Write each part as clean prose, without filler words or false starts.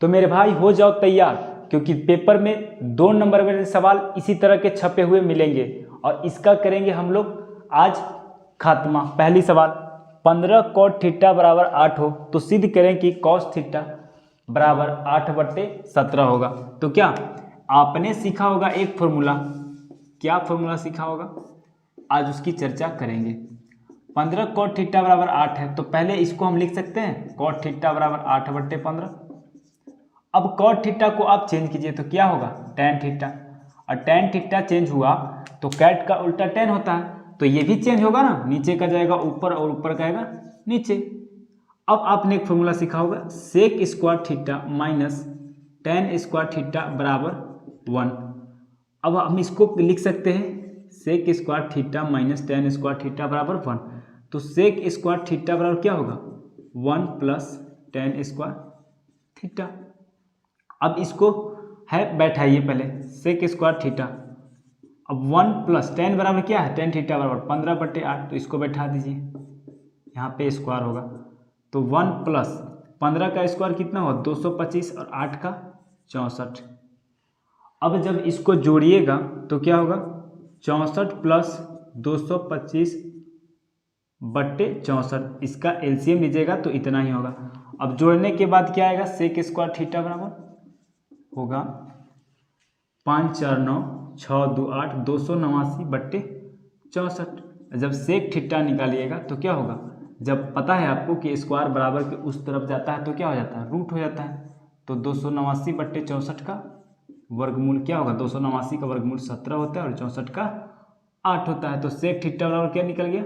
तो मेरे भाई हो जाओ तैयार, क्योंकि पेपर में 2 नंबर वाले सवाल इसी तरह के छपे हुए मिलेंगे और इसका करेंगे हम लोग आज खात्मा। पहली सवाल, 15 cot थीटा बराबर 8 हो तो सिद्ध करें कि cos थीटा बराबर 8/17 होगा। तो क्या आपने सीखा होगा एक फॉर्मूला, क्या फॉर्मूला सीखा होगा, आज उसकी चर्चा करेंगे। 15 cot थीटा बराबर 8 है तो पहले इसको हम लिख सकते हैं cot थीटा बराबर 8/15। अब cot थीटा को आप चेंज कीजिए तो क्या होगा tan थीटा, और tan थीटा चेंज हुआ तो कैट का उल्टा tan होता है, तो ये भी चेंज होगा ना, नीचे का जाएगा ऊपर और ऊपर का आएगा नीचे। अब आपने एक फॉर्मूला सीखा होगा sec square theta minus tan square theta बराबर 1। अब हम इसको लिख सकते हैं sec square theta minus tan square theta बराबर 1। तो सेक स्क्वायर थीटा बराबर क्या होगा 1 प्लस tan स्क्वायर थीटा। अब इसको है बैठाइए पहले सेक स्क्वायर थीटा, अब 1 प्लस tan बराबर क्या है tan थीटा बराबर 15/8, तो इसको बैठा दीजिए, यहाँ पे स्क्वायर होगा तो 1 प्लस 15 का स्क्वायर कितना होगा 225 और 8 का 64। अब जब इसको जोड़िएगा तो क्या होगा 64 प्लस 225/64, इसका एलसीएम लीजिएगा तो इतना ही होगा। अब जोड़ने के बाद क्या आएगा सेक स्क्वायर थीटा बराबर होगा 5 4 9 6 2 8 289/64। जब सेक थीटा निकालिएगा तो क्या होगा, जब पता है आपको कि स्क्वायर बराबर के उस तरफ जाता है तो क्या हो जाता है रूट हो जाता है, तो 289/64 का वर्गमूल क्या होगा 289 का वर्गमूल 17 होता है और 64 का 8 होता है। तो सेक थीटा बराबर क्या निकल गया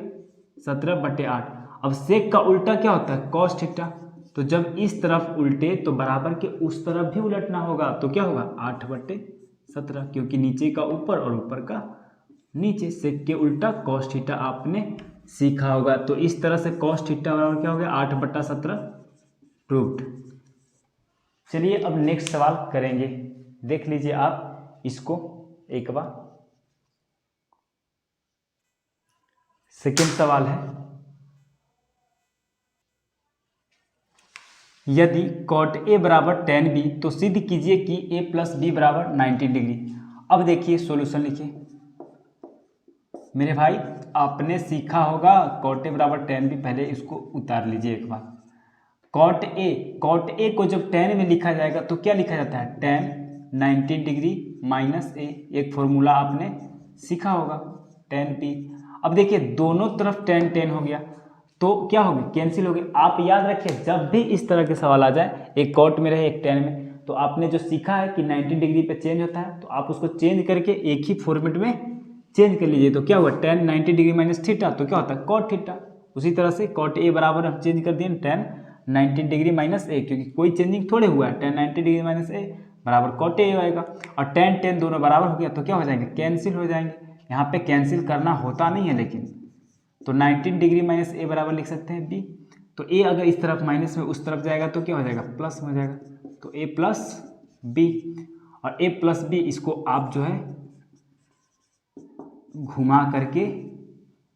17/8। अब सेक का उल्टा क्या होता है कॉस थीटा, तो जब इस तरफ उल्टे तो बराबर के उस तरफ भी उलटना होगा, तो क्या होगा 8/17, क्योंकि नीचे का ऊपर और ऊपर का नीचे। सेक के उल्टा कॉस थीटा आपने सीखा होगा, तो इस तरह से कॉस थीटा बराबर क्या हो गया 8/17 प्रूव्ड। चलिए अब नेक्स्ट सवाल करेंगे, देख लीजिए आप इसको एक बार। सेकेंड सवाल है, यदि cot A बराबर tan B तो सिद्ध कीजिए कि A प्लस बी बराबर 90 डिग्री। अब देखिए सॉल्यूशन लिखिए मेरे भाई, आपने सीखा होगा cot A बराबर tan B, पहले इसको उतार लीजिए एक बार। cot A को जब tan में लिखा जाएगा तो क्या लिखा जाता है tan 90 डिग्री माइनस A, एक फॉर्मूला आपने सीखा होगा tan P। अब देखिए दोनों तरफ tan हो गया तो क्या होगी कैंसिल होगी। आप याद रखिए जब भी इस तरह के सवाल आ जाए, एक कॉट में रहे एक tan में, तो आपने जो सीखा है कि 90 डिग्री पे चेंज होता है, तो आप उसको चेंज करके एक ही फॉर्मेट में चेंज कर लीजिए। तो क्या हुआ tan 90 डिग्री माइनस थीटा, तो क्या होता है कॉट थीटा। उसी तरह से cot A बराबर हम चेंज कर दिए tan 90 डिग्री माइनस A, क्योंकि कोई चेंजिंग थोड़े हुआ है, tan 90 डिग्री माइनस A बराबर cot A आएगा। और tan दोनों बराबर हो गया तो क्या हो जाएंगे कैंसिल हो जाएंगे। यहाँ पे कैंसिल करना होता नहीं है लेकिन, तो 19 डिग्री माइनस A बराबर लिख सकते हैं B। तो A अगर इस तरफ माइनस में उस तरफ जाएगा तो क्या हो जाएगा प्लस हो जाएगा, तो A प्लस B। और A प्लस B इसको आप जो है घुमा करके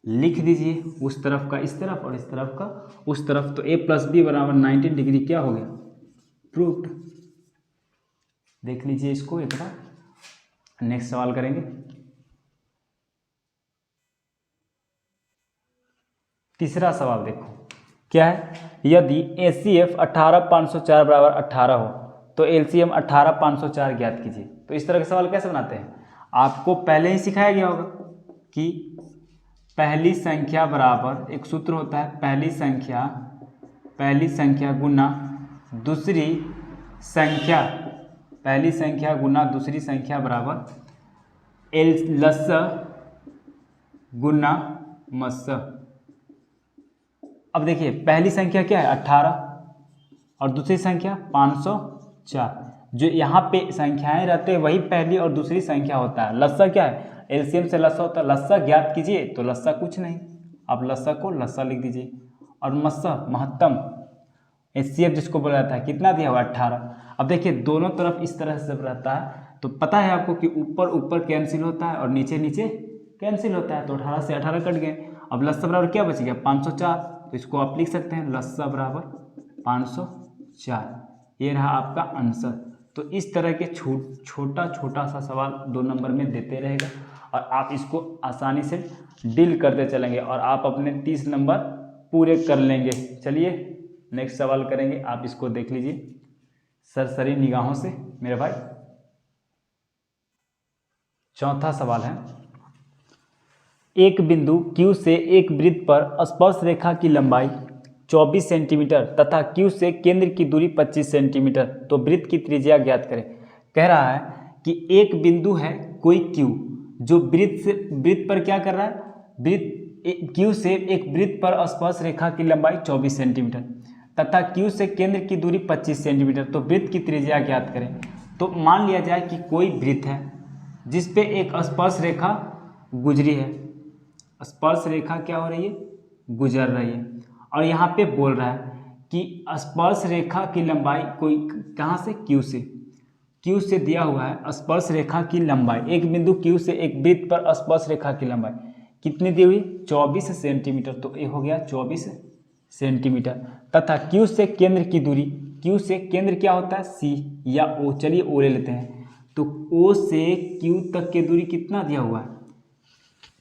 लिख दीजिए, उस तरफ का इस तरफ और इस तरफ का उस तरफ। तो A प्लस बी बराबर 90 डिग्री क्या हो गया प्रूव्ड। देख लीजिए इसको एक बार, नेक्स्ट सवाल करेंगे। तीसरा सवाल देखो क्या है, यदि ACF 18,504 बराबर 18 हो तो LCM 18,504 ज्ञात कीजिए। तो इस तरह के सवाल कैसे बनाते हैं, आपको पहले ही सिखाया गया होगा कि पहली संख्या बराबर, एक सूत्र होता है पहली संख्या गुना दूसरी संख्या, पहली संख्या गुना दूसरी संख्या बराबर लसअ गुना मसअ। अब देखिए पहली संख्या क्या है 18 और दूसरी संख्या 504, जो यहाँ पे संख्याएं रहते हैं वही पहली और दूसरी संख्या होता है। लस्सा क्या है एलसीएम से लस्सा होता है, लस्सा ज्ञात कीजिए, तो लस्सा कुछ नहीं, आप लस्सा को लस्सा लिख दीजिए। और मस्सा महत्तम एचसीएफ जिसको बोला जाता है कितना दिया हुआ 18। अब देखिए दोनों तरफ इस तरह से जब रहता है तो पता है आपको कि ऊपर ऊपर कैंसिल होता है और नीचे नीचे कैंसिल होता है, तो 18 से 18 कट गए। अब लस्सा बराबर क्या बच गया 504, तो इसको आप लिख सकते हैं लस्सा बराबर 504। ये रहा आपका आंसर। तो इस तरह के छोटा छोटा सा सवाल 2 नंबर में देते रहेगा और आप इसको आसानी से डील करते चलेंगे और आप अपने 30 नंबर पूरे कर लेंगे। चलिए नेक्स्ट सवाल करेंगे, आप इसको देख लीजिए सरसरी निगाहों से मेरे भाई। चौथा सवाल है, एक बिंदु Q से एक वृत्त पर स्पर्श रेखा की लंबाई 24 सेंटीमीटर तथा Q से केंद्र की दूरी 25 सेंटीमीटर, तो वृत्त की त्रिज्या ज्ञात करें। कह रहा है कि एक बिंदु है कोई Q जो वृत्त पर क्या कर रहा है, वृत्त Q से एक वृत्त पर स्पर्श रेखा की लंबाई 24 सेंटीमीटर तथा Q से केंद्र की दूरी 25 सेंटीमीटर, तो वृत्त की त्रिज्या ज्ञात करें। तो मान लिया जाए कि कोई वृत्त है जिस पे एक स्पर्श रेखा गुजरी है, स्पर्श रेखा क्या हो रही है, गुजर रही है, और यहाँ पे बोल रहा है कि स्पर्श रेखा की लंबाई कोई कहाँ से, Q से दिया हुआ है स्पर्श रेखा की लंबाई, एक बिंदु Q से एक वृत्त पर स्पर्श रेखा की लंबाई कितनी दी हुई, 24 सेंटीमीटर, तो ये हो गया 24 सेंटीमीटर तथा Q से केंद्र की दूरी, Q से केंद्र क्या होता है, C या O, चलिए O ले लेते हैं, तो O से Q तक की दूरी कितना दिया हुआ है,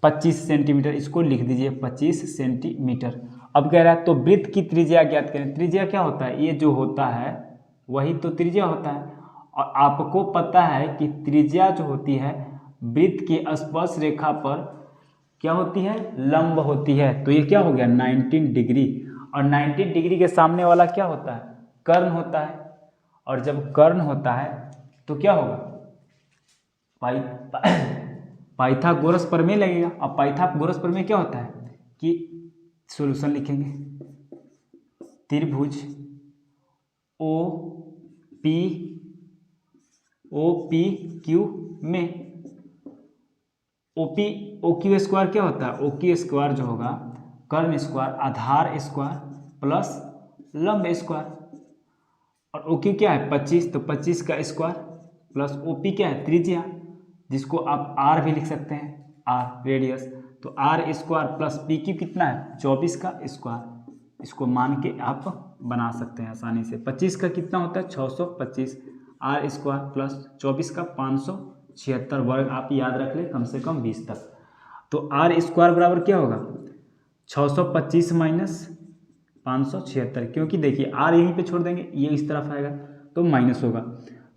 25 सेंटीमीटर, इसको लिख दीजिए 25 सेंटीमीटर। अब कह रहा है तो वृत्त की त्रिज्या ज्ञात करें। त्रिज्या क्या होता है, ये जो होता है वही तो त्रिज्या होता है, और आपको पता है कि त्रिज्या जो होती है वृत्त के स्पर्श रेखा पर क्या होती है, लंब होती है। तो ये क्या हो गया 19 डिग्री, और 19 डिग्री के सामने वाला क्या होता है, कर्ण होता है, और जब कर्ण होता है तो क्या होगा, पाइथागोरस प्रमेय लगेगा। और पाइथागोरस प्रमेय क्या होता है कि सॉल्यूशन लिखेंगे, त्रिभुज OPQ में OQ स्क्वायर क्या होता है, OQ स्क्वायर जो होगा कर्ण स्क्वायर आधार स्क्वायर प्लस लंब स्क्वायर, और OQ क्या है 25, तो 25 का स्क्वायर प्लस OP क्या है त्रिज्या, जिसको आप R भी लिख सकते हैं, R रेडियस, तो R स्क्वायर प्लस PQ कितना है 24 का स्क्वायर, इसको मान के आप बना सकते हैं आसानी से। 25 का कितना होता है 625, R स्क्वायर प्लस 24 का 576 वर्ग, आप याद रख ले कम से कम 20 तक। तो R स्क्वायर बराबर क्या होगा 625 माइनस 576, क्योंकि देखिए R यहीं पे छोड़ देंगे, ये इस तरफ आएगा तो माइनस होगा,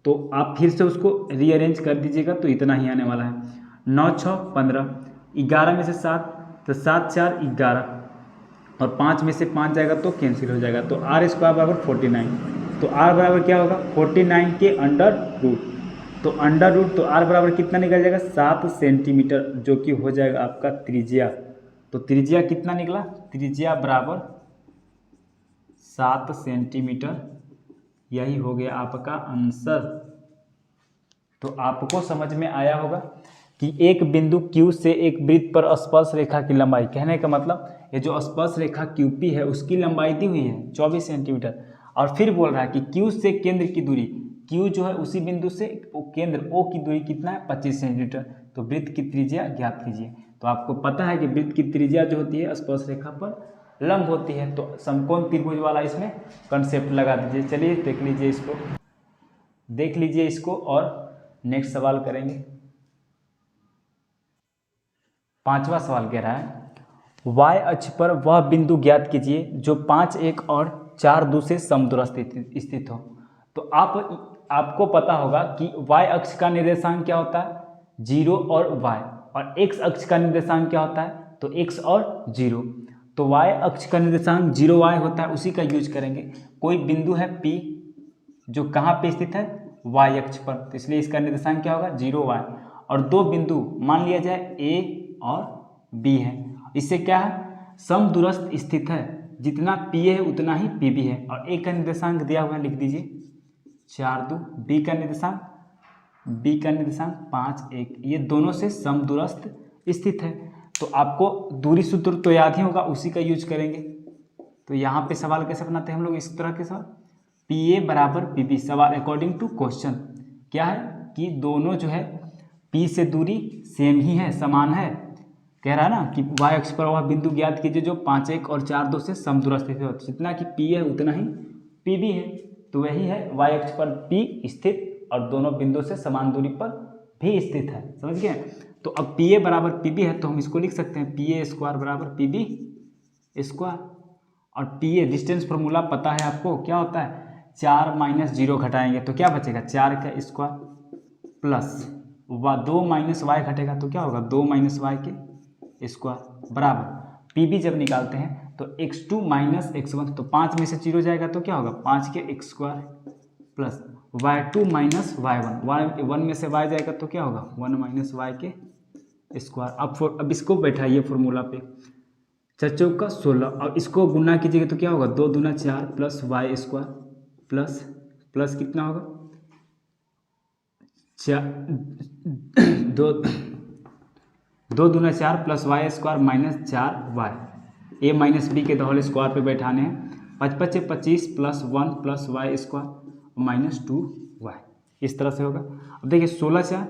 तो आप फिर से उसको रीअरेंज कर दीजिएगा तो इतना ही आने वाला है। 9 6 15, 11 में से 7 तो 7 4 11, और 5 में से 5 जाएगा तो कैंसिल हो जाएगा, तो R स्क्वायर बराबर 49, तो R बराबर क्या होगा 49 के अंडर रूट, तो अंडर रूट, तो R बराबर कितना निकल जाएगा 7 सेंटीमीटर, जो कि हो जाएगा आपका त्रिज्या। तो त्रिज्या कितना निकला, त्रिज्या बराबर 7 सेंटीमीटर, यही हो गया आपका आंसर। तो आपको समझ में आया होगा कि एक बिंदु Q से एक वृत्त पर स्पर्श रेखा की लंबाई, कहने का मतलब ये जो स्पर्श रेखा QP है उसकी लंबाई दी हुई है 24 सेंटीमीटर, और फिर बोल रहा है कि Q से केंद्र की दूरी, Q जो है उसी बिंदु से केंद्र O की दूरी कितना है 25 सेंटीमीटर, तो वृत्त की त्रिज्या ज्ञात कीजिए। तो आपको पता है कि वृत्त की त्रिज्या जो होती है स्पर्श रेखा पर लंब होती है, तो समकोण त्रिभुज वाला इसमें कंसेप्ट लगा दीजिए। चलिए देख लीजिए इसको और नेक्स्ट सवाल करेंगे। 5वां सवाल कह रहा है y अक्ष पर वह बिंदु ज्ञात कीजिए जो 5 1 और 4 2 से समदूरस्थ स्थित हो। तो आपको पता होगा कि y अक्ष का निर्देशांक क्या होता है 0 और y, और x अक्ष का निर्देशांक क्या होता है तो x और 0। तो y अक्ष का निर्देशांक 0y होता है, उसी का यूज करेंगे। कोई बिंदु है P जो कहाँ पे स्थित है y अक्ष पर, तो इसलिए इसका निर्देशांक क्या होगा 0y, और दो बिंदु मान लिया जाए A और B है, इससे क्या है समदूरस्थ स्थित है, जितना P है उतना ही P भी है, और A का निर्देशांक दिया हुआ है लिख दीजिए 4 2, B का निर्देशांक 5 1, ये दोनों से समदूरस्थ स्थित है। तो आपको दूरी सूत्र तो याद ही होगा, उसी का यूज करेंगे। तो यहाँ पे सवाल कैसे बनाते हैं हम लोग, इस तरह के सवाल PA बराबर PB, सवाल अकॉर्डिंग टू क्वेश्चन क्या है कि दोनों जो है P से दूरी सेम ही है, समान है। कह रहा है ना कि y अक्ष पर वह बिंदु ज्ञात कीजिए जो 5 1 और 4 2 से समदूरस्थ स्थित हो, जितना कि P है उतना ही PB है। तो वही है y अक्ष पर P स्थित और दोनों बिंदु से समान दूरी पर भी स्थित है। समझ गए। तो अब PA बराबर PB है तो हम इसको लिख सकते हैं PA स्क्वायर बराबर PB स्क्वायर। और PA डिस्टेंस फॉर्मूला पता है आपको, क्या होता है 4 माइनस 0 घटाएंगे तो क्या बचेगा 4 का स्क्वायर प्लस 2 माइनस वाई घटेगा तो क्या होगा 2 माइनस वाई के स्क्वायर बराबर PB जब निकालते हैं तो x2 माइनस x1 तो 5 में से 0 जाएगा तो क्या होगा 5 के x square plus y2 minus y1 1 में से y जाएगा तो क्या होगा 1 माइनस y के स्क्वायर। अब इसको बैठाइए फॉर्मूला पे, 4 चौका 16 और इसको गुना कीजिएगा तो क्या होगा 2 दूना 4 प्लस वाई स्क्वायर प्लस कितना होगा 2 दूना 4 plus y square minus 4y, A minus B के होल स्क्वायर पे बैठाने हैं 5 5 25 plus 1 plus y square minus 2y, इस तरह से होगा। अब देखिए 16 4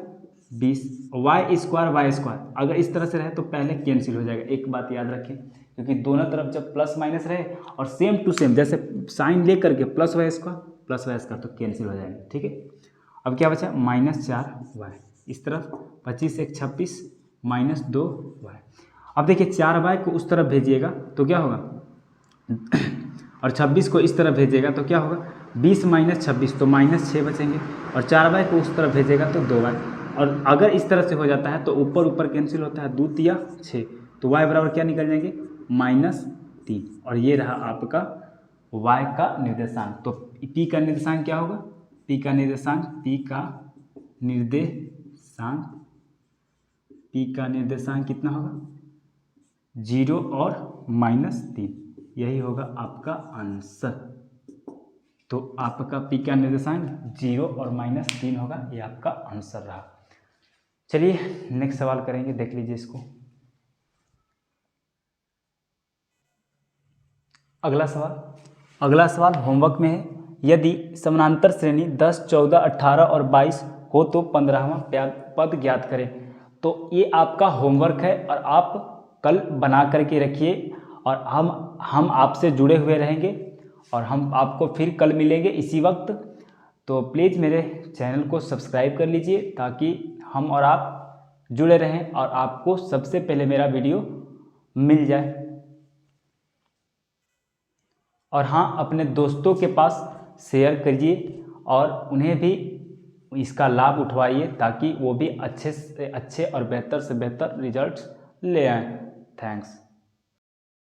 20 वाई स्क्वायर अगर इस तरह से रहे तो पहले कैंसिल हो जाएगा, एक बात याद रखें क्योंकि दोनों तरफ जब प्लस माइनस रहे और सेम टू सेम जैसे साइन ले करके प्लस वाई स्क्वायर तो कैंसिल हो जाएगा। ठीक है, अब क्या बचा माइनस 4y, इस तरफ 25 1 26 माइनस 2y। अब देखिए 4y को उस तरफ भेजिएगा तो क्या होगा और 26 को इस तरफ भेजिएगा तो क्या होगा 20 माइनस 26 तो माइनस 6 बचेंगे और 4y को उस तरफ भेजिएगा तो 2y। और अगर इस तरह से हो जाता है तो ऊपर कैंसिल होता है 2 तिया 6 तो y बराबर क्या निकल जाएंगे -3 और ये रहा आपका y का निर्देशांक। तो p का निर्देशांक क्या होगा p का निर्देशांक कितना होगा 0 और -3, यही होगा आपका आंसर। तो आपका p का निर्देशांक 0 और -3 होगा, ये आपका आंसर रहा। चलिए नेक्स्ट सवाल करेंगे, देख लीजिए इसको। अगला सवाल होमवर्क में है, यदि समानांतर श्रेणी 10 14 18 और 22 हो तो 15वां पद ज्ञात करें। तो ये आपका होमवर्क है और आप कल बना करके रखिए और हम आपसे जुड़े हुए रहेंगे और हम आपको फिर कल मिलेंगे इसी वक्त। तो प्लीज़ मेरे चैनल को सब्सक्राइब कर लीजिए ताकि हम और आप जुड़े रहें और आपको सबसे पहले मेरा वीडियो मिल जाए। और हाँ, अपने दोस्तों के पास शेयर करिए और उन्हें भी इसका लाभ उठवाइए ताकि वो भी अच्छे से अच्छे और बेहतर से बेहतर रिजल्ट्स ले आएँ। थैंक्स।